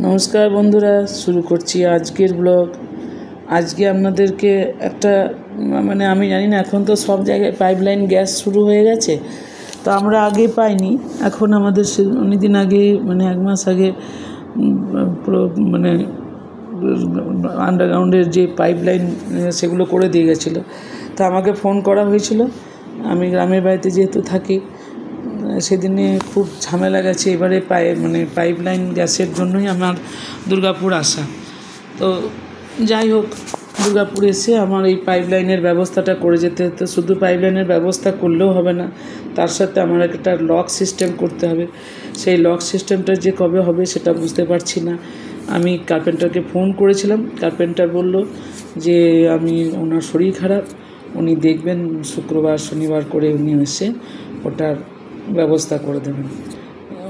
নমস্কার বন্ধুরা, শুরু করছি আজকের ব্লগ। আজকে আপনাদেরকে একটা আমি জানি না, এখন তো সব জায়গায় পাইপলাইন গ্যাস শুরু হয়ে গেছে। তো আমরা আগে পাইনি, এখন আমাদের অনেক দিন আগে এক মাস আগে পুরো আন্ডারগ্রাউন্ডের যে পাইপলাইন সেগুলো করে দিয়ে গেছিলো। তো আমাকে ফোন করা হয়েছিল। আমি গ্রামের বাড়িতে যেহেতু থাকি, সেদিনে খুব ঝামেলা গেছে। এবারে পাইপলাইন গ্যাসের জন্যই আমার দুর্গাপুর আসা। তো যাই হোক, দুর্গাপুর এসে আমার এই পাইপলাইনের ব্যবস্থাটা করে যেতে হতো। শুধু পাইপলাইনের ব্যবস্থা করলেও হবে না, তার সাথে আমার একটা লক সিস্টেম করতে হবে। সেই লক সিস্টেমটা যে কবে হবে সেটা বুঝতে পারছি না। আমি কার্পেন্টারকে ফোন করেছিলাম। কার্পেন্টার বলল যে ওনার শরীর খারাপ, উনি দেখবেন শুক্রবার শনিবার করে উনি এসে ওটার ব্যবস্থা করে দেবেন।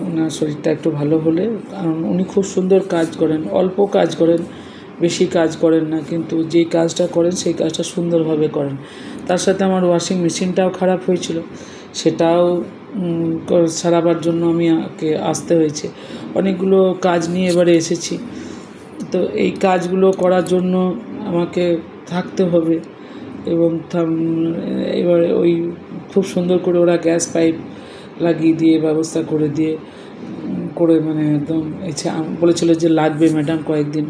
ওনার শরীরটা একটু ভালো হলে, কারণ উনি খুব সুন্দর কাজ করেন, অল্প কাজ করেন, বেশি কাজ করেন না, কিন্তু যেই কাজটা করেন সেই কাজটা সুন্দরভাবে করেন। তার সাথে আমার ওয়াশিং মেশিনটাও খারাপ হয়েছিল, সেটাও সারাবার জন্য আমাকে আসতে হয়েছে। অনেকগুলো কাজ নিয়ে এবারে এসেছি। তো এই কাজগুলো করার জন্য আমাকে থাকতে হবে। এবং এবারে ওই খুব সুন্দর করে ওরা গ্যাস পাইপ লাগিয়ে দিয়ে ব্যবস্থা করে দিয়ে একদম বলেছিল যে লাগবে ম্যাডাম কয়েকদিন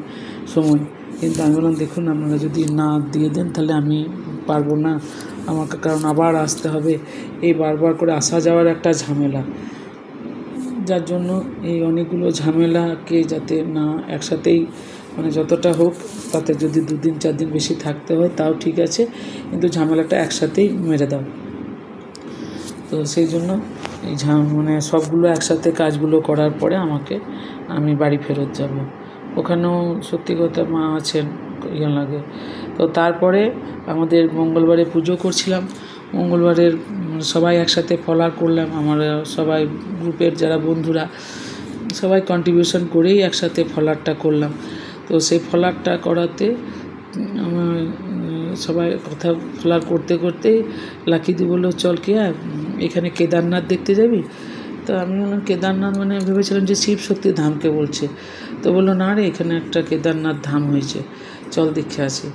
সময়। কিন্তু আমি বললাম, দেখুন আপনারা যদি না দিয়ে দেন তাহলে আমি পারবো না, আমাকে, কারণ আবার আসতে হবে। এই বারবার করে আসা যাওয়ার একটা ঝামেলা, যার জন্য এই অনেকগুলো ঝামেলাকে যাতে না একসাথেই যতটা হোক, তাতে যদি 2 দিন 4 দিন বেশি থাকতে হয় তাও ঠিক আছে, কিন্তু ঝামেলাটা একসাথেই মেরে দাও। তো সেই জন্য এই সবগুলো একসাথে কাজগুলো করার পরে আমি বাড়ি ফেরত যাব। ওখানেও সত্যি কথা মা আছেন, লাগে। তো তারপরে আমাদের মঙ্গলবারে পুজো করছিলাম। মঙ্গলবারের সবাই একসাথে ফলার করলাম। আমরা সবাই গ্রুপের যারা বন্ধুরা সবাই কন্ট্রিবিউশন করেই একসাথে ফলারটা করলাম। তো সেই ফলারটা করাতে সবাই কথা ফলার করতে করতেই লাকিদি বললো, চল কিয়া এখানে কেদারনাথ দেখতে যাবি? তো আমি বললাম কেদারনাথ ভেবেছিলাম যে শিব শক্তির ধামকে বলছে। তো বললো, না রে, এখানে একটা কেদারনাথ ধাম হয়েছে, চল দেখে আসি।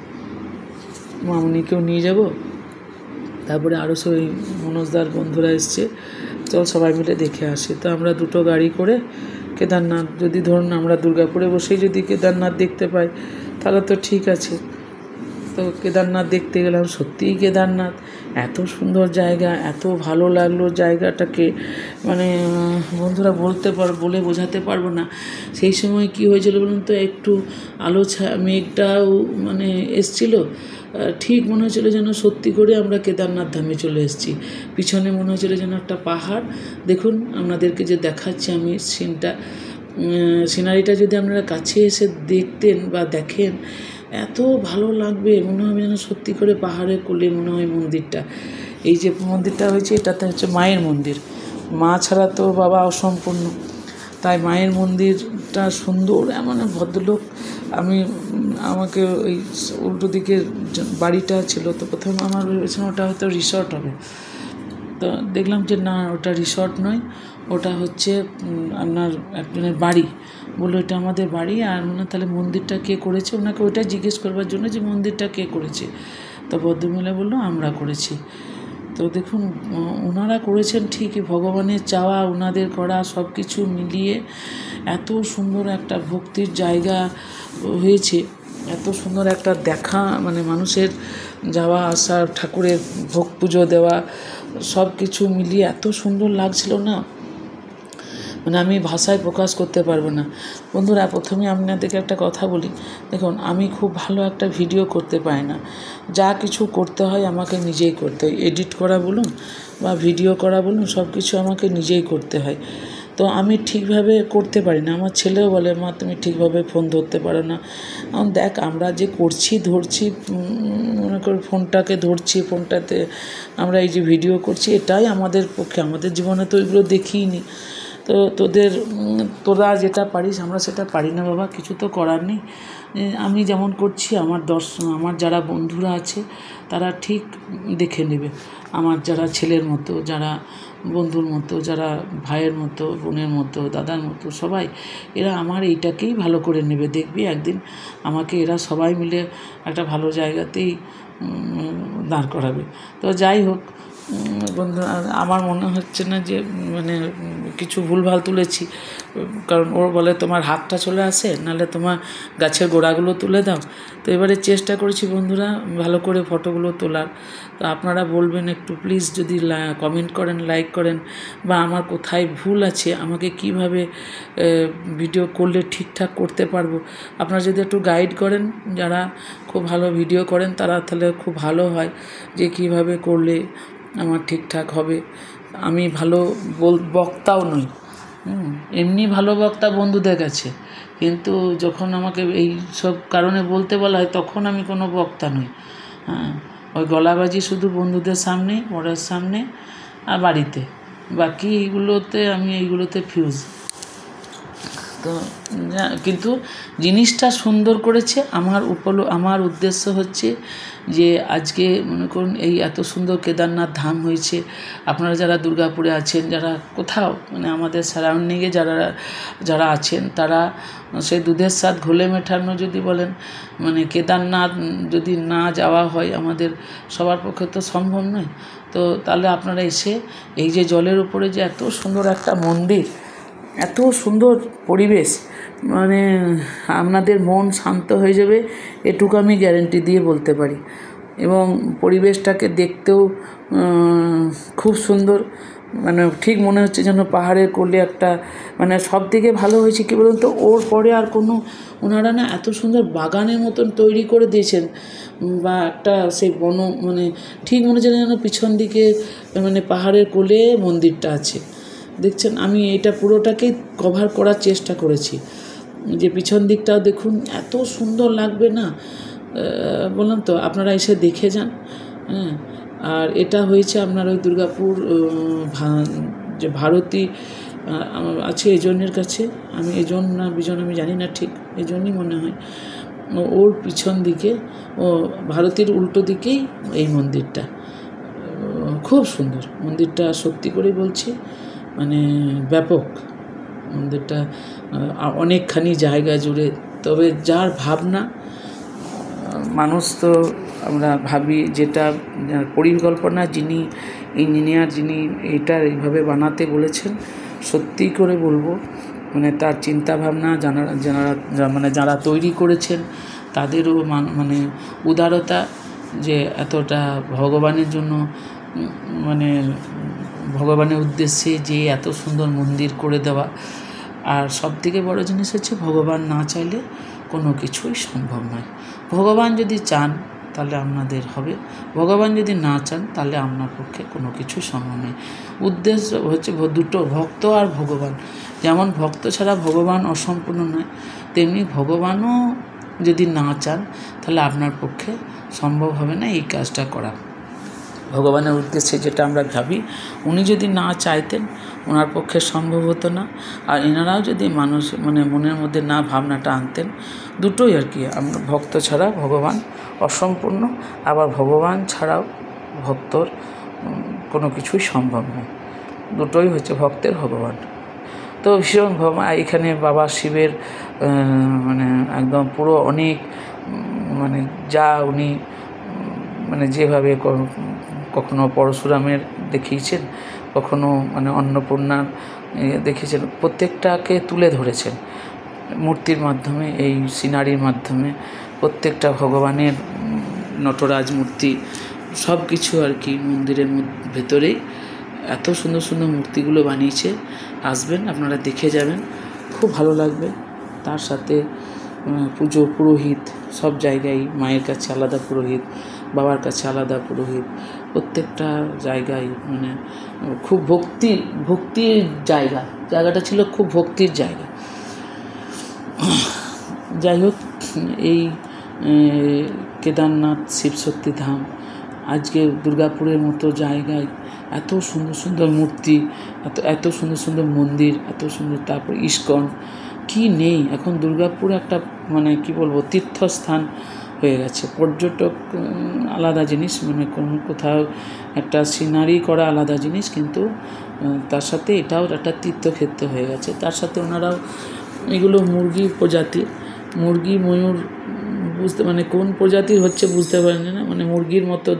মামনিকেও নিয়ে যাব। তারপরে আরও সবাই মনোজদার বন্ধুরা এসছে, চল সবাই মিলে দেখে আসি। তো আমরা 2টো গাড়ি করে কেদারনাথ, যদি ধরুন আমরা দুর্গাপুরে বসেই যদি কেদারনাথ দেখতে পাই তাহলে তো ঠিক আছে। তো কেদারনাথ দেখতে গেলাম। সত্যিই কেদারনাথ এত সুন্দর জায়গা, এত ভালো লাগলো জায়গাটাকে, বন্ধুরা বলে বোঝাতে পারবো না। সেই সময় কি হয়েছিল বলুন তো, একটু আলো মেঘটাও এসছিল। ঠিক মনে হয়েছিল যেন সত্যি করে আমরা কেদারনাথ ধামে চলে এসেছি। পিছনে মনে হয়েছিল যেন একটা পাহাড়। দেখুন, আপনাদেরকে যে দেখাচ্ছি আমি সিনারিটা যদি আপনারা কাছে এসে দেখতেন বা দেখেন, এত ভালো লাগবে, মনে হবে যেন সত্যি করে পাহাড়ের কোলে মনে হয় মন্দিরটা। এই যে মন্দিরটা হয়েছে, এটাতে হচ্ছে মায়ের মন্দির। মা ছাড়া তো বাবা অসম্পূর্ণ, তাই মায়ের মন্দিরটা সুন্দর। এমন ভদ্রলোক, আমাকে ওই উল্টো দিকে বাড়িটা ছিল, তো প্রথমে আমার ভেবেছিলাম ওটা হয়তো রিসর্ট হবে। তো দেখলাম যে না, ওটা রিসর্ট নয়, ওটা হচ্ছে আপনার একজনের বাড়ি। বললো এটা আমাদের বাড়ি। আর তাহলে মন্দিরটা কে করেছে, ওনাকে ওইটা জিজ্ঞেস করবার জন্য যে মন্দিরটা কে করেছে। তো ভদ্রমহিলা বললো, আমরা করেছি। তো দেখুন, ওনারা করেছেন ঠিকই, ভগবানের চাওয়া, ওনাদের করা সব কিছু মিলিয়ে এত সুন্দর একটা ভক্তির জায়গা হয়েছে। এত সুন্দর একটা দেখা, মানুষের যাওয়া আসা, ঠাকুরের ভোগ পুজো দেওয়া, সব কিছু মিলিয়ে এত সুন্দর লাগছিল না, আমি ভাষায় প্রকাশ করতে পারবো না। বন্ধুরা, প্রথমে আপনাদেরকে একটা কথা বলি। দেখুন, আমি খুব ভালো একটা ভিডিও করতে পারি না। যা কিছু করতে হয় আমাকে নিজেই করতে হয়। এডিট করা বলুন বা ভিডিও করা বলুন, সব কিছু আমাকে নিজেই করতে হয়। তো আমি ঠিকভাবে করতে পারি না। আমার ছেলেও বলে, মা তুমি ঠিকভাবে ফোন ধরতে পারো না। দেখ, আমরা যে ধরছি, মনে করি ফোনটাকে ধরছি, ফোনটাতে আমরা এই যে ভিডিও করছি, এটাই আমাদের পক্ষে, আমাদের জীবনে তো এগুলো দেখিনি। তো তোরা যেটা পারিস, আমরা সেটা পারি না বাবা, কিছু তো করার নেই। আমি যেমন করছি, আমার যারা বন্ধুরা আছে তারা ঠিক দেখে নেবে। আমার যারা ছেলের মতো, যারা বন্ধুর মতো, যারা ভাইয়ের মতো, বোনের মতো, দাদার মতো, সবাই এরা আমার এইটাকেই ভালো করে নেবে। দেখবি একদিন আমাকে এরা সবাই মিলে একটা ভালো জায়গাতেই দাঁড় করাবে। তো যাই হোক বন্ধু, আমার মনে হচ্ছে না যে মানে কিছু ভুলভাল তুলেছি, কারণ ওর বলে তোমার হাতটা চলে আসে, নাহলে তোমার গাছের গোড়াগুলো তুলে দাও। তো এবারে চেষ্টা করেছি বন্ধুরা ভালো করে ফটোগুলো তোলার। তো আপনারা বলবেন একটু প্লিজ, যদি কমেন্ট করেন, লাইক করেন, বা আমার কোথায় ভুল আছে, আমাকে কিভাবে ভিডিও করলে ঠিকঠাক করতে পারবো, আপনারা যদি একটু গাইড করেন, যারা খুব ভালো ভিডিও করেন তারা, তাহলে খুব ভালো হয় যে কিভাবে করলে আমার ঠিকঠাক হবে। আমি ভালো বক্তাও নই, এমনি ভালো বক্তা বন্ধুদের কাছে, কিন্তু যখন আমাকে এই সব কারণে বলতে বলা হয় তখন আমি কোনো বক্তা নই। ওই গলাবাজি শুধু বন্ধুদের সামনে, বড়ের সামনে আর বাড়িতে, বাকি এইগুলোতে ফিউজ। তো কিন্তু জিনিসটা সুন্দর করেছে। আমার উদ্দেশ্য হচ্ছে যে আজকে মনে করুন এই এত সুন্দর কেদারনাথ ধাম হয়েছে। আপনারা যারা দুর্গাপুরে আছেন, যারা কোথাও মানে আমাদের সারাউন্ডিংয়ে যারা আছেন, তারা সেই দুধের স্বাদ ঘোলে মেটানো যদি বলেন, মানে কেদারনাথ যদি না যাওয়া হয় আমাদের সবার পক্ষে তো সম্ভব নয়। তো তাহলে আপনারা এসে এই যে জলের উপরে যে এত সুন্দর একটা মন্দির, এত সুন্দর পরিবেশ, মানে আপনাদের মন শান্ত হয়ে যাবে, এটুকু আমি গ্যারেন্টি দিয়ে বলতে পারি। এবং পরিবেশটাকে দেখতেও খুব সুন্দর, মানে ঠিক মনে হচ্ছে যেন পাহাড়ের কোলে একটা, মানে সব থেকে ভালো হয়েছে কী বলুন তো, ওর পরে আর কোনো, ওনারা না এত সুন্দর বাগানের মতন তৈরি করে দিয়েছেন, বা একটা সেই মানে ঠিক মনে হচ্ছে যেন পিছন দিকে মানে পাহাড়ের কোলে মন্দিরটা আছে। দেখছেন, আমি এটা পুরোটাকেই কভার করার চেষ্টা করেছি, যে পিছন দিকটাও দেখুন, এত সুন্দর লাগবে না, বললাম তো আপনারা এসে দেখে যান। আর এটা হয়েছে আপনার ওই দুর্গাপুর যে ভারতী আছে এজনের কাছে, আমি এজন না বিজন আমি জানি না ঠিক, এজনই মনে হয়, ওর পিছন দিকে, ও ভারতীর উল্টো দিকেই এই মন্দিরটা। খুব সুন্দর মন্দিরটা, সত্যি করেই বলছি, মানে ব্যাপক মন্দিরটা, অনেকখানি জায়গা জুড়ে। তবে যার ভাবনা, মানুষ তো আমরা ভাবি যেটা পরিকল্পনা, যিনি ইঞ্জিনিয়ার, যিনি এটা এইভাবে বানাতে বলেছেন, সত্যি করে বলবো মানে তার চিন্তাভাবনা যারা তৈরি করেছেন তাদেরও মানে উদারতা, যে এতটা ভগবানের জন্য, মানে ভগবানের উদ্দেশ্যে যে এত সুন্দর মন্দির করে দেওয়া। আর সবথেকে বড় জিনিস হচ্ছে, ভগবান না চাইলে কোনো কিছুই সম্ভব নয়। ভগবান যদি চান তাহলে আপনাদের হবে, ভগবান যদি না চান তাহলে আপনার পক্ষে কোনো কিছু সম্ভব নয়। উদ্দেশ্য হচ্ছে দুটো, ভক্ত আর ভগবান। যেমন ভক্ত ছাড়া ভগবান অসম্পূর্ণ নয়, তেমনি ভগবানও যদি না চান তাহলে আপনার পক্ষে সম্ভব হবে না এই কাজটা করা। ভগবানের উদ্দেশ্যে যেটা আমরা ভাবি, উনি যদি না চাইতেন ওনার পক্ষে সম্ভব হতো না। আর এনারাও যদি মানে মনের মধ্যে না ভাবনাটা আনতেন, দুটোই আর কি, আমরা ভক্ত ছাড়া ভগবান অসম্পূর্ণ, আবার ভগবান ছাড়াও ভক্তর কোনো কিছুই সম্ভব নয়। দুটোই হচ্ছে ভক্তের ভগবান। তো ভীষণ এখানে বাবা শিবের মানে একদম পুরো অনেক, মানে যা উনি মানে যেভাবে কখনো পরশুরামের দেখিয়েছেন, কখনো মানে অন্নপূর্ণার দেখিয়েছেন, প্রত্যেকটাকে তুলে ধরেছেন মূর্তির মাধ্যমে, এই সিনারির মাধ্যমে। প্রত্যেকটা ভগবানের নটরাজ মূর্তি, সব কিছু আর কি মন্দিরের ভেতরেই এত সুন্দর সুন্দর মূর্তিগুলো বানিয়েছে। আসবেন, আপনারা দেখে যাবেন, খুব ভালো লাগবে। তার সাথে পুরোহিত সব জায়গায়, মায়ের কাছে আলাদা পুরোহিত, বাবার কাছে আলাদা পুরোহিত, প্রত্যেকটা জায়গায় মানে খুব ভক্তির জায়গাটা ছিল, খুব ভক্তির জায়গা। যাই হোক, এই কেদারনাথ শিবশক্তি ধাম, আজকে দুর্গাপুরের মতো জায়গায় এত সুন্দর সুন্দর মূর্তি, এত সুন্দর সুন্দর মন্দির, এত সুন্দর, তারপর ইস্কন, কি নেই এখন। দুর্গাপুর একটা মানে কি বলবো, তীর্থস্থান হয়ে গেছে। পর্যটক আলাদা জিনিস, মানে কোথাও একটা সিনারি করা আলাদা জিনিস, কিন্তু তার সাথে এটাও একটা তীর্থক্ষেত্র হয়ে গেছে। তার সাথে ওনারাও এগুলো মুরগি প্রজাতির, মুরগি ময়ূর বুঝতে মানে কোন প্রজাতির হচ্ছে বুঝতে পারেন না, মানে মুরগির মতো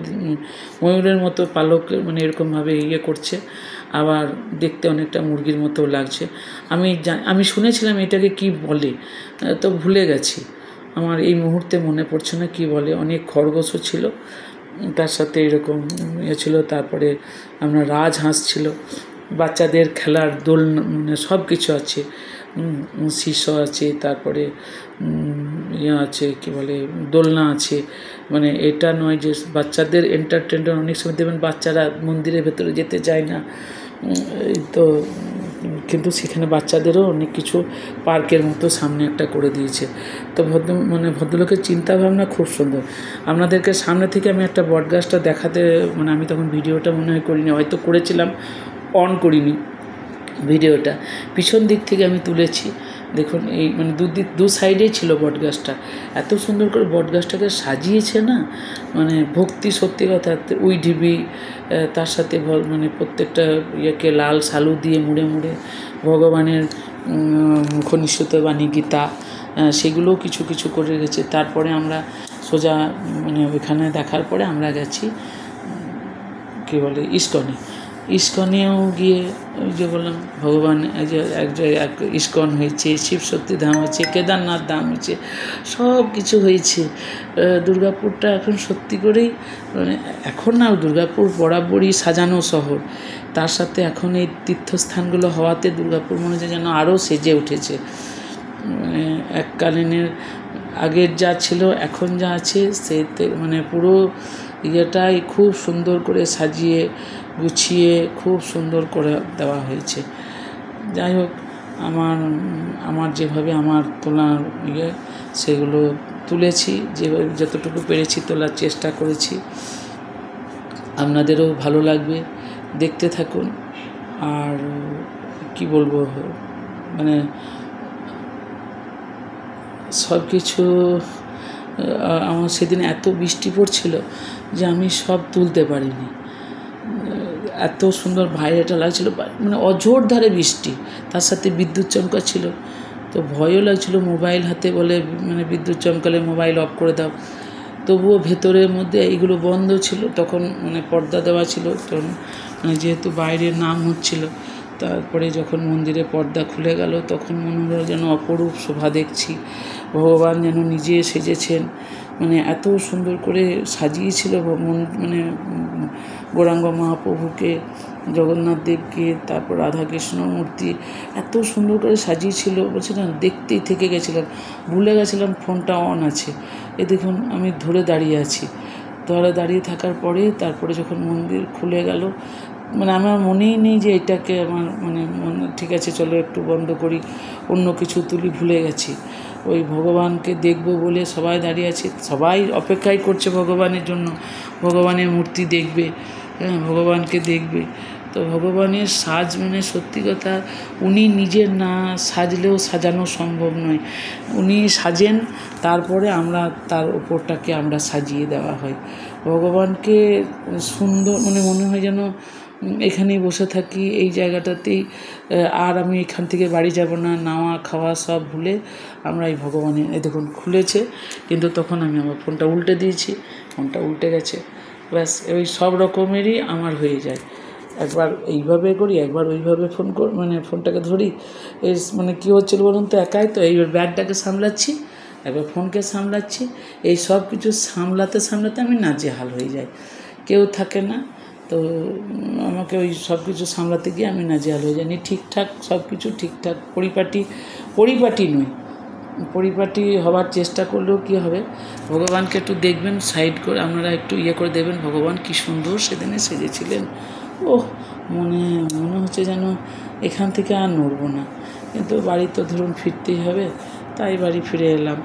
ময়ূরের মতো পালক মানে এরকমভাবে করছে, আবার দেখতে অনেকটা মুরগির মতো লাগছে। আমি শুনেছিলাম এটাকে কি বলে, তো ভুলে গেছি, আমার এই মুহূর্তে মনে পড়ছে না কি বলে। অনেক খরগোশও ছিল তার সাথে, এরকম ছিল। তারপরে আমরা রাজহাঁস ছিল, বাচ্চাদের খেলার দোলনা মানে সব কিছু আছে, শীর্ষ আছে, তারপরে আছে কি বলে দোলনা আছে। মানে এটা নয় যে বাচ্চাদের এন্টারটেনমেন্ট, অনেক সময় দেবেন বাচ্চারা মন্দিরের ভেতরে যেতে চায় না, তো সেখানে বাচ্চাদেরও অনেক কিছু পার্কের মতো সামনে একটা করে দিয়েছে। তো ভদ্রলোকের চিন্তাভাবনা খুব সুন্দর। আপনাদেরকে সামনে থেকে আমি একটা বটগাছটা দেখাতে, মানে আমি তখন ভিডিওটা মনে হয় করিনি, হয়তো করেছিলাম, অন করিনি ভিডিওটা, পিছন দিক থেকে আমি তুলেছি। দেখুন এই মানে দু সাইডেই ছিল বটগাছটা, এত সুন্দর করে বটগাছটাকে সাজিয়েছে না, মানে ভক্তি, সত্যি কথা। উই ঢিবি, তার সাথে মানে প্রত্যেকটা ইয়েকে লাল সালু দিয়ে মুড়ে মুড়ে ভগবানের মুখনিঃসৃত বাণী গীতা, সেগুলোও কিছু কিছু করে গেছে। তারপরে আমরা সোজা মানে ওইখানে দেখার পরে আমরা গেছি কী বলে ইস্কনেও গিয়ে ওই যে বললাম ভগবান যে এক জায়গায় ইস্কন হয়েছে, শিব শক্তি ধাম হয়েছে, কেদারনাথ ধাম হয়েছে, সব কিছু হয়েছে। দুর্গাপুরটা এখন সত্যি করেই মানে এখন না, দুর্গাপুর বরাবরই সাজানো শহর, তার সাথে এখন এই তীর্থস্থানগুলো হওয়াতে দুর্গাপুর মনে হচ্ছে যেন আরও সেজে উঠেছে। মানে এককালীনের আগের যা ছিল এখন যা আছে সেতে মানে পুরো ইয়েটাই খুব সুন্দর করে সাজিয়ে গুছিয়ে খুব সুন্দর করে দেওয়া হয়েছে। যাই হোক, আমার যেভাবে আমার তোলার সেগুলো তুলেছি, যেভাবে যতটুকু পেরেছি তোলার চেষ্টা করেছি। আপনাদেরও ভালো লাগবে, দেখতে থাকুন। আর কি বলবো, মানে সব কিছু আমার সেদিন এত বৃষ্টি পড়ছিল যে আমি সব তুলতে পারিনি। এত সুন্দর বাইরেটা লাগছিল, মানে অঝোর ধারে বৃষ্টি, তার সাথে বিদ্যুৎ চমকাচ্ছিল, তো ভয়ও লাগছিল। মোবাইল হাতে বলে মানে বিদ্যুৎ চমকালে মোবাইল অফ করে দাও, তবুও ভেতরের মধ্যে এইগুলো বন্ধ ছিল, তখন মানে পর্দা দেওয়া ছিল, তখন মানে যেহেতু বাইরে নাম হচ্ছিল। তারপরে যখন মন্দিরে পর্দা খুলে গেল তখন মনে হলো যেন অপরূপ শোভা দেখছি, ভগবান যেন নিজে সেজেছেন, মানে এত সুন্দর করে সাজিয়েছিল মানে গৌরাঙ্গ মহাপ্রভুকে, জগন্নাথ দেবকে, তারপর রাধাকৃষ্ণ মূর্তি এত সুন্দর করে সাজিয়েছিল, বলছিলাম দেখতেই থেকে গেছিলাম, ভুলে গেছিলাম ফোনটা অন আছে। এ দেখুন আমি ধরে দাঁড়িয়ে আছি, দাঁড়িয়ে থাকার পরে তারপরে যখন মন্দির খুলে গেল, মানে আমার মনেই নেই যে এটাকে আমার মানে ঠিক আছে চলো একটু বন্ধ করি, অন্য কিছু তুলি, ভুলে গেছি। ওই ভগবানকে দেখব বলে সবাই দাঁড়িয়ে আছে, সবাই অপেক্ষাই করছে ভগবানের জন্য, ভগবানের মূর্তি দেখবে, হ্যাঁ ভগবানকে দেখবে। তো ভগবানের সাজ মানে সত্যি কথা, উনি নিজের না সাজলেও সাজানো সম্ভব নয়, উনি সাজেন, তারপরে আমরা তার ওপরটাকে আমরা সাজিয়ে দেওয়া হয়। ভগবানকে সুন্দর মানে মনে হয় যেন এখানেই বসে থাকি, এই জায়গাটাতেই, আর আমি এখান থেকে বাড়ি যাব না, নাওয়া খাওয়া সব ভুলে আমরা এই ভগবানের, এই দেখুন খুলেছে, কিন্তু তখন আমি আমার ফোনটা উল্টে দিয়েছি, ফোনটা উল্টে গেছে, ব্যাস ওই সব রকমেরই আমার হয়ে যায়। একবার এইভাবে করি, একবার ওইভাবে মানে ফোনটাকে ধরি, এই মানে কী হচ্ছিল বলুন তো, একাই তো এই ব্যাগটাকে সামলাচ্ছি, একবার ফোনকে সামলাচ্ছি, এই সব কিছু সামলাতে সামলাতে আমি নাজেহাল হয়ে যাই, কেউ থাকে না, তো আমাকে ওই সব কিছু সামলাতে গিয়ে আমি নাজেহাল হয়ে যাইনি। ঠিকঠাক সব কিছু ঠিকঠাক, পরিপাটি নই, পরিপাটি হওয়ার চেষ্টা করলেও কী হবে, ভগবানকে একটু দেখবেন সাইড করে, আপনারা একটু করে দেবেন, ভগবান কী সুন্দর সেদিনে সেজেছিলেন, মনে হচ্ছে যেন এখান থেকে আর নড়ব না, কিন্তু বাড়ি তো ধরুন ফিরতেই হবে, তাই বাড়ি ফিরে এলাম।